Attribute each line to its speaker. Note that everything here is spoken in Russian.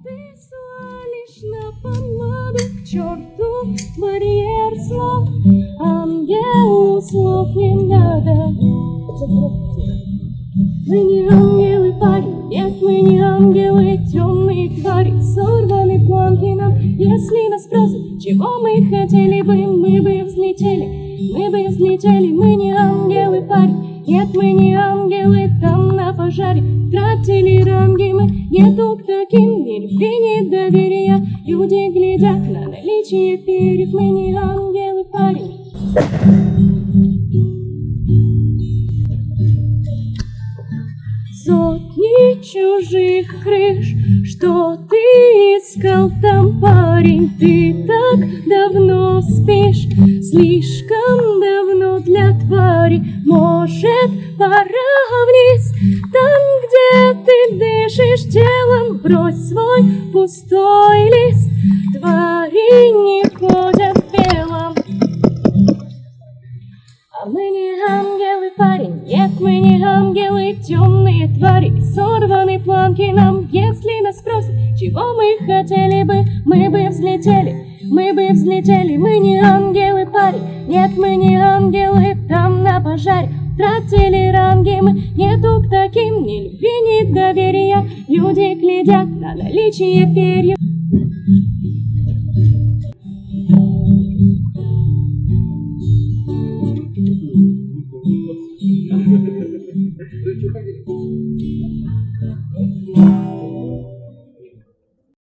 Speaker 1: Ты свалишь на помаду к черту барьер слов. Ангелу слов не надо. Мы не ангелы, парень, нет, мы не ангелы, темные твари, сорваны планки нам. Если нас спросят, чего мы хотели бы, мы бы взлетели, мы не ангелы, парень, нет, мы не ангелы, там на пожаре тратили ранги мы, нету к таким ни любви, ни доверия. Люди глядят на наличие перьев, мы не ангелы, парень. Сотни чужих крыш, что ты искал там, парень? Ты так давно спишь, слишком давно для твари. Может, пора вниз, там, где ты дышишь телом, брось свой пустой лист. Твари не ходят в белом. А мы не ангелы, парень, нет, мы не ангелы, темные твари, сорваны планки нам. Если нас спросят, чего мы хотели бы, мы бы взлетели, мы не ангелы, парень, нет, мы не ангелы, там на пожаре тратили ранги мы, нету к таким ни любви, ни доверия. Люди глядят на наличие перьев.